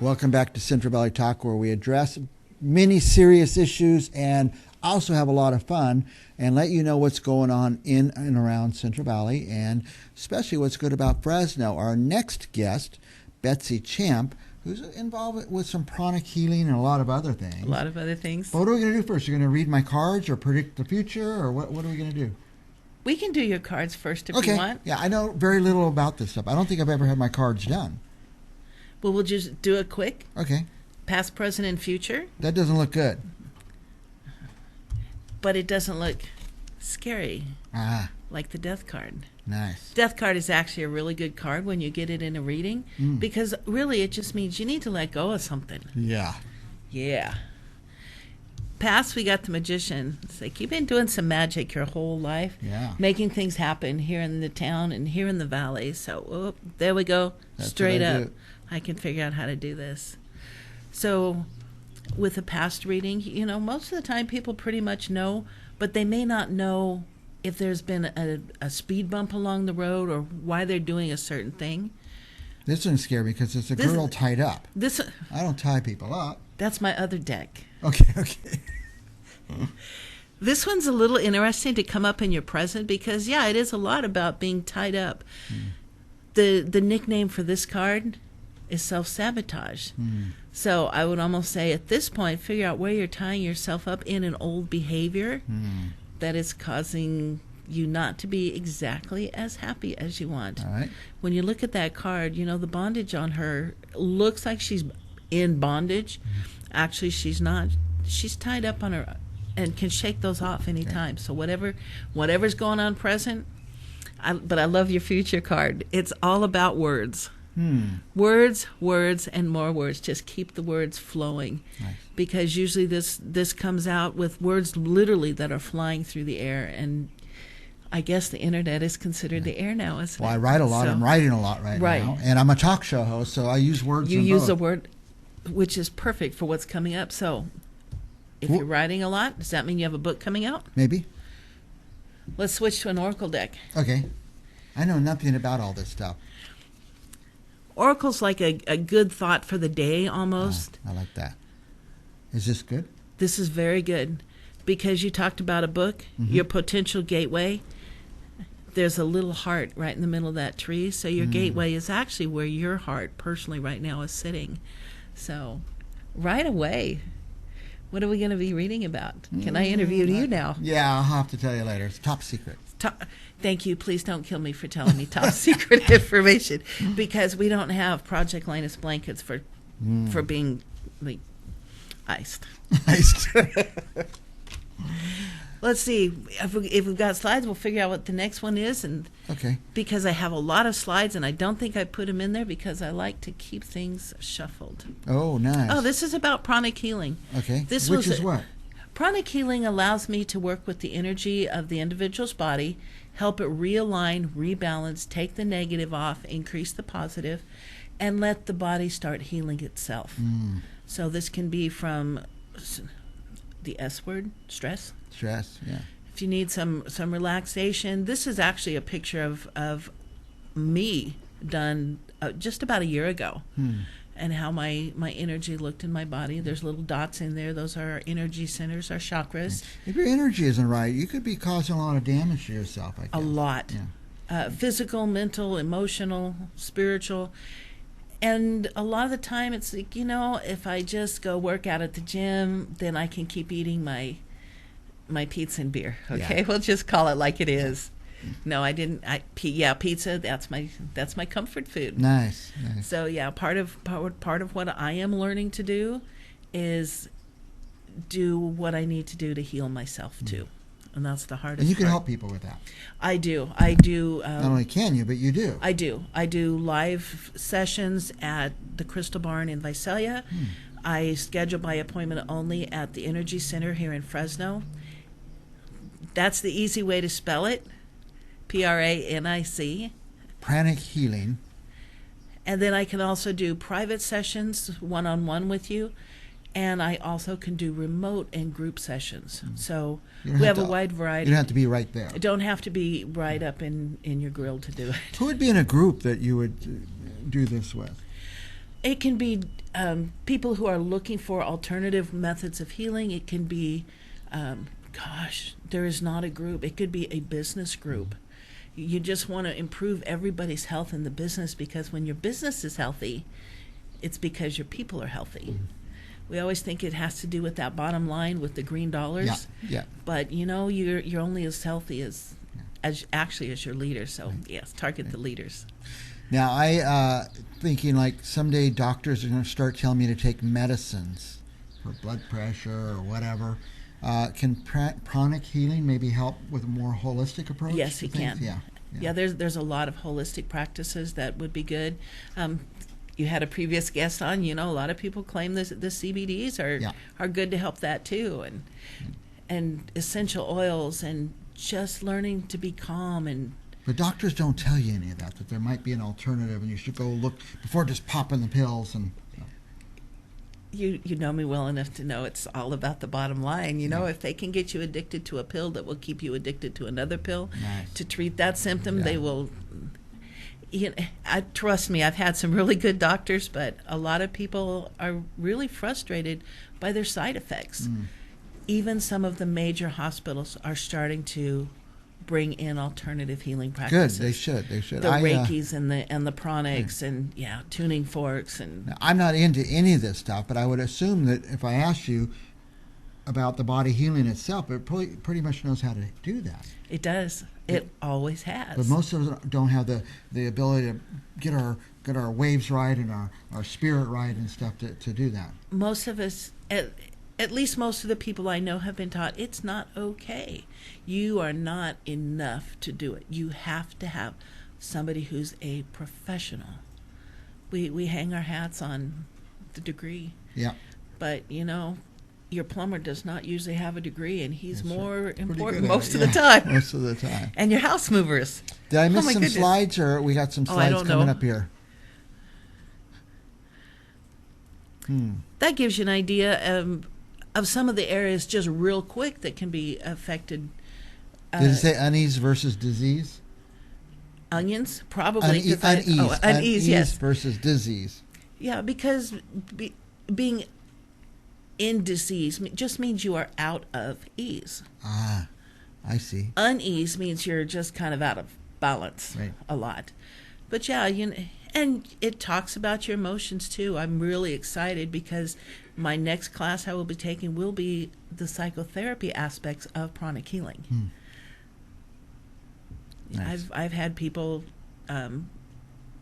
Welcome back to Central Valley Talk, where we address many serious issues and also have a lot of fun and let you know what's going on in and around Central Valley, and especially what's good about Fresno. Our next guest, Betsy Champ, who's involved with some pranic healing and a lot of other things. A lot of other things. But what are we going to do first? You're going to read my cards or predict the future, or what are we going to do? We can do your cards first if you want. Yeah, I know very little about this stuff. I don't think I've ever had my cards done. Well, we'll just do it quick. Okay. Past, present, and future. That doesn't look good. But it doesn't look scary. Ah. Like the death card. Nice. Death card is actually a really good card when you get it in a reading, because really it just means you need to let go of something. Yeah. Yeah. Past, we got the Magician. It's like you've been doing some magic your whole life. Yeah. Making things happen here in the town and here in the valley. So, there we go. That's Straight what I up. do. I can figure out how to do this. So, with a past reading, most of the time people pretty much know, but they may not know if there's been a speed bump along the road or why they're doing a certain thing. This one's scary because it's a girl tied up. I don't tie people up. That's my other deck. Okay. This one's a little interesting to come up in your present because, it is a lot about being tied up. The nickname for this card is self-sabotage. So I would almost say at this point, figure out where you're tying yourself up in an old behavior that is causing you not to be exactly as happy as you want. All right. When you look at that card, the bondage on her looks like she's in bondage. Actually, she's not. She's tied up on her and can shake those off anytime. So whatever's going on present, but I love your future card. It's all about words. Words, and more words. Just keep the words flowing. Nice. Because usually this comes out with words literally that are flying through the air. And I guess the internet is considered the air now, isn't it? Well, I write a lot. I'm writing a lot right now. And I'm a talk show host, so I use words. You use a word, which is perfect for what's coming up. So if you're writing a lot, does that mean you have a book coming out? Maybe. Let's switch to an oracle deck. Okay. I know nothing about all this stuff. Oracle's like a good thought for the day almost. I like that. Is this good? This is very good because you talked about a book, your potential gateway. There's a little heart right in the middle of that tree. So your gateway is actually where your heart personally right now is sitting. So right away, what are we going to be reading about? Can I interview you now? Yeah, I'll have to tell you later. It's top secret. Thank you. Please don't kill me for telling me top secret information, because we don't have Project Linus blankets for being iced. Let's see. If we've got slides, we'll figure out what the next one is. And because I have a lot of slides, and I don't think I put them in there because I like to keep things shuffled. Oh, nice. Oh, this is about pranic healing. Okay. Which is what? Pranic healing allows me to work with the energy of the individual's body, help it realign, rebalance, take the negative off, increase the positive, and let the body start healing itself. So this can be from the S word, stress. Stress, yeah. If you need some relaxation, this is actually a picture of me done just about a year ago. And how my energy looked in my body. There's little dots in there. Those are our energy centers, our chakras. If your energy isn't right, you could be causing a lot of damage to yourself, I guess. A lot. Yeah. Physical, mental, emotional, spiritual. And a lot of the time it's like, if I just go work out at the gym, then I can keep eating my pizza and beer. Okay, we'll just call it like it is. No, I didn't. Pizza. That's my comfort food. Nice. So part of what I am learning to do is do what I need to do to heal myself too, and that's the hardest. And you can part. help people with that. I do. Not only can you, but you do. I do live sessions at the Crystal Barn in Visalia. I schedule by appointment only at the Energy Center here in Fresno. That's the easy way to spell it. Pranic. Pranic healing. And then I can also do private sessions, one-on-one with you. And I also can do remote and group sessions. So we have a wide variety. You don't have to be right there. I don't have to be right up in your grill to do it. Who would be in a group that you would do this with? It can be people who are looking for alternative methods of healing. It can be, there is not a group. It could be a business group. You just want to improve everybody's health in the business, because when your business is healthy, it's because your people are healthy. We always think it has to do with that bottom line with the green dollars. Yeah. But you're only as healthy as your leaders. So yes, target the leaders. Now I thinking like someday doctors are going to start telling me to take medicines for blood pressure or whatever. Can pranic healing maybe help with a more holistic approach? Yes, it can. Yeah. There's a lot of holistic practices that would be good. You had a previous guest on. A lot of people claim the CBDs are good to help that too, and essential oils, and just learning to be calm. And but doctors don't tell you any of that. That there might be an alternative, and you should go look before just popping the pills. And you know me well enough to know it's all about the bottom line. If they can get you addicted to a pill that will keep you addicted to another pill to treat that symptom, they will. Trust me, I've had some really good doctors, but a lot of people are really frustrated by their side effects. Even some of the major hospitals are starting to bring in alternative healing practices. Good, they should. The Reikis and the Pranics and tuning forks and. I'm not into any of this stuff, but I would assume that if I asked you about the body healing itself, it pretty much knows how to do that. It does. It always has. But most of us don't have the ability to get our waves right and our spirit right and stuff to do that. Most of us, at least most of the people I know, have been taught it's not okay. You are not enough to do it. You have to have somebody who's a professional. We hang our hats on the degree. Yeah. But your plumber does not usually have a degree, and he's more important most of the time. Most of the time. And your house movers. Did I miss some slides, or we got some slides coming up here? That gives you an idea of some of the areas just real quick that can be affected. Did it say unease versus disease? Onions? Probably. Unease, yes. Versus disease. Yeah, because being in disease just means you are out of ease. Ah, I see. Unease means you're just kind of out of balance a lot. But and it talks about your emotions too. I'm really excited because my next class I will be taking will be the psychotherapy aspects of pranic healing. Nice. I've had people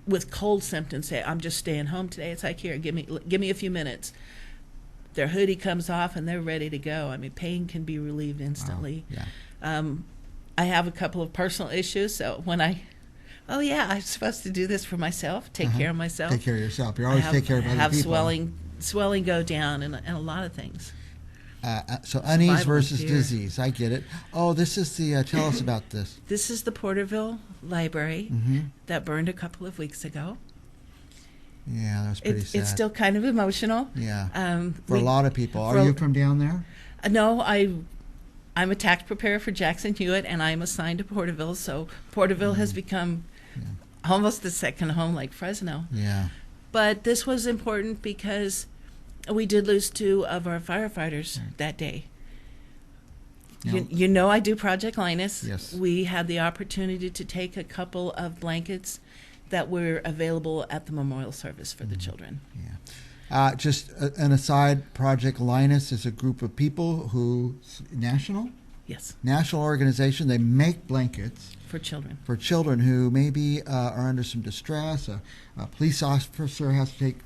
with cold symptoms say, "I'm just staying home today." It's like, here, give me a few minutes. Their hoodie comes off and they're ready to go. I mean, pain can be relieved instantly. Wow. Yeah. I have a couple of personal issues, so when I'm supposed to do this for myself, take care of myself. Take care of yourself. You always take care of other people. I have swelling go down, and a lot of things. So unease versus disease. I get it. Oh, this is the. Tell us about this. This is the Porterville Library that burned a couple of weeks ago. Yeah, that was pretty sad. It's still kind of emotional. Yeah. For a lot of people. Are you from down there? No, I'm a tax preparer for Jackson Hewitt, and I'm assigned to Porterville. So Porterville has become almost the second home, like Fresno. Yeah. But this was important because we did lose 2 of our firefighters that day. Now, I do Project Linus. Yes. We had the opportunity to take a couple of blankets that were available at the memorial service for the children. Yeah. Just an aside, Project Linus is a group of people national organization. They make blankets for children who maybe are under some distress. A police officer has to take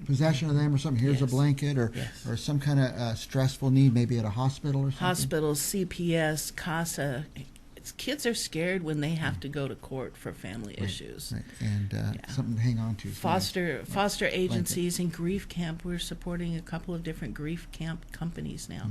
possession of them or something. Here's a blanket or some kind of stressful need, maybe at a hospital or something. Hospitals, CPS, CASA. Kids are scared when they have to go to court for family issues. Right. And something to hang on to. Foster agencies and grief camp. We're supporting a couple of different grief camp companies now,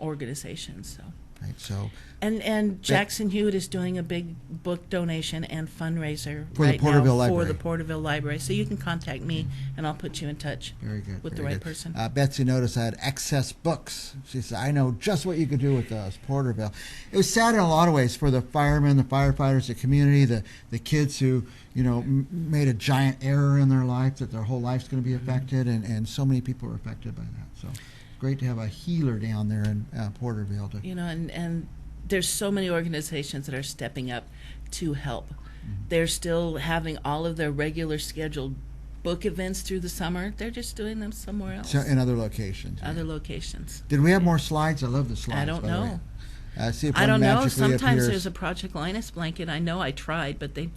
organizations. So Right. So And Jackson Hewitt is doing a big book donation and fundraiser For the right Porterville now Library. for the Porterville Library. So you can contact me, and I'll put you in touch very good. with the very right good. person. Betsy noticed I had excess books. She said, I know just what you could do with those, Porterville. It was sad in a lot of ways for the firemen, the firefighters, the community, the kids who, made a giant error in their life, that their whole life's going to be affected, and so many people are affected by that. So great to have a healer down there in Porterville. And there's so many organizations that are stepping up to help. They're still having all of their regular scheduled book events through the summer. They're just doing them somewhere else. So in other locations. Other locations. Did we have more slides? I love the slides. I don't by the way. know. See if I one don't know. magically Sometimes appears. there's a Project Linus blanket. I know I tried, but they...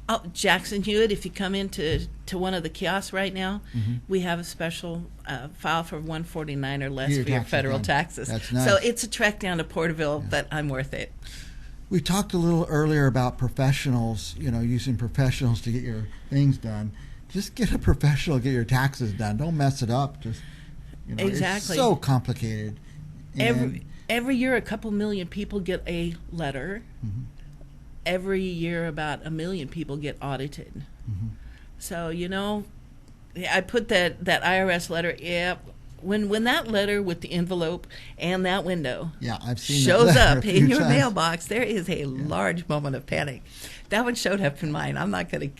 Oh, Jackson Hewitt, if you come into one of the kiosks right now, we have a special file for $149 or less Your for your taxes federal done. taxes. That's nice. So it's a trek down to Porterville, but I'm worth it. We talked a little earlier about professionals, using professionals to get your things done. Just get a professional to get your taxes done. Don't mess it up. Just Exactly. It's so complicated. Every year, a couple million people get a letter. Every year, about 1 million people get audited. So I put that IRS letter. Yeah, when that letter with the envelope and that window, I've seen shows that up a in few your times. mailbox, there is a large moment of panic. That one showed up in mine. I'm not going to.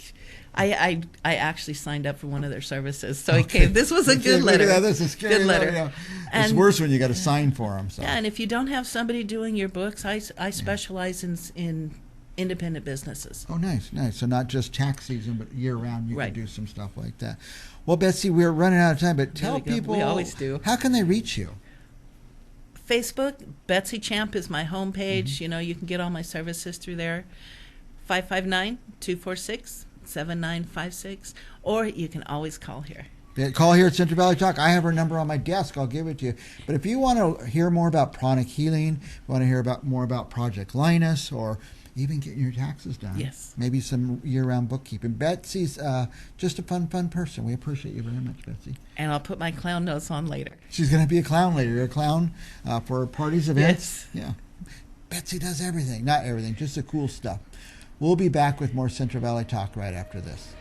I actually signed up for one of their services, so it came. This was a good letter. That's a scary good letter. It's And, worse when you got to sign for them. So. Yeah, and if you don't have somebody doing your books, I specialize in independent businesses. Oh, nice. So not just tax season, but year round, you Right. can do some stuff like that. Well, Betsy, we're running out of time, but tell we go. people We always do. How can they reach you? Facebook, Betsy Champ is my homepage. You can get all my services through there. 559-246-7956, or you can always call here. Call here at Central Valley Talk. I have her number on my desk. I'll give it to you. But if you want to hear more about Pranic healing, want to hear more about Project Linus, or even getting your taxes done, Yes. maybe some year-round bookkeeping, Betsy's just a fun person. We appreciate you very much, Betsy. And I'll put my clown notes on later. She's going to be a clown later. You're a clown for parties, events. Yes. Yeah. Betsy does everything. Not everything, just the cool stuff. We'll be back with more Central Valley Talk right after this.